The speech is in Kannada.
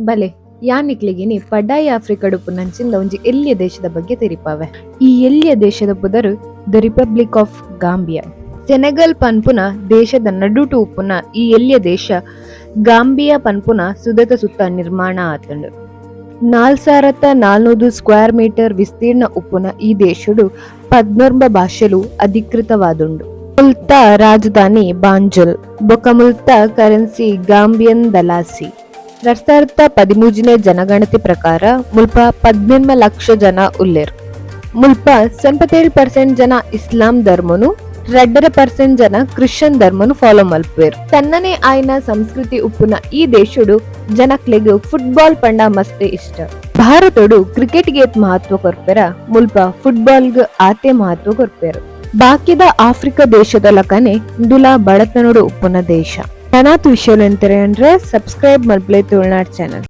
ಬಲೆ ಯಾನಿಕ್ಲಿಗಿನಿ ಪಡ್ಡಾಯಿ ಆಫ್ರಿಕಾ ಉಪ್ಪುನಂಚಿಂದ ಒಂಜಿ ಎಲ್ಲಿಯ ದೇಶದ ಬಗ್ಗೆ ತೆರಿಪಾವೆ. ಈ ಎಲ್ಲಿಯ ದೇಶದ ಪುದರ್ the republic of Gambia. Senegal ಪನ್ಪುನ ದೇಶದ ನಡುಟು ಉಪ್ಪುನ ಈ ಎಲ್ಲಿಯ ದೇಶ ಗಾಂಬಿಯಾ ಪನ್ಪುನ ಸುದತ ಸುತ್ತ ನಿರ್ಮಾಣ ಆತಂಡು. 4400 ಸ್ಕ್ವೇರ್ ಮೀಟರ್ ವಿಸ್ತೀರ್ಣ ಉಪ್ಪುನ ಈ ದೇಶಡು 14 ಭಾಷೆಲು ಅಧಿಕೃತವಾದುಂಡು. ಮುಲ್ತ ರಾಜಧಾನಿ ಬಾಂಜುಲ್ ಬೊಕ ಮುಲ್ತ ಕರೆನ್ಸಿ ಗಾಂಬಿಯನ್ ದಲಾಸಿ. 2013 ಜನಗಣತಿ ಪ್ರಕಾರ ಮುಲ್ಪ 18 ಲಕ್ಷ ಜನ ಉಲ್ಲೇರ್. ಮುಲ್ಪ 77% ಜನ ಇಸ್ಲಾಂ ಧರ್ಮನು 2% ಜನ ಕ್ರಿಶ್ಚಿಯನ್ ಧರ್ಮನು ಫಾಲೋ ಮಲ್ಪೇರು. ತನ್ನನೇ ಆಯ್ನ ಸಂಸ್ಕೃತಿ ಉಪ್ಪುನ ಈ ದೇಶಡು ಜನಕ್ಲೆಗ್ ಫುಟ್ಬಾಲ್ ಪಂಡ ಮಸ್ತ್ ಇಷ್ಟ. ಭಾರತಡು ಕ್ರಿಕೆಟ್ಗೆ ಮಹತ್ವ ಕೊರ್ಪೆರ ಮುಲ್ಪ ಫುಟ್ಬಾಲ್ಗ್ ಆತೆ ಮಹತ್ವ ಕೊರ್ಪೇರು. ಬಾಕಿದ ಆಫ್ರಿಕಾ ದೇಶದ ಲಕನೆ ದುಲಾ ಬಡತನಡು ಉಪ್ಪುನ ದೇಶ. ತನಾತು ವಿಷಯಲು ಎಂtere ಅಂದ್ರೆ ಸಬ್ಸ್ಕ್ರೈಬ್ ಮಲ್ಪಲೆ ತುಳುನಾಡ್ ಚಾನಲ್.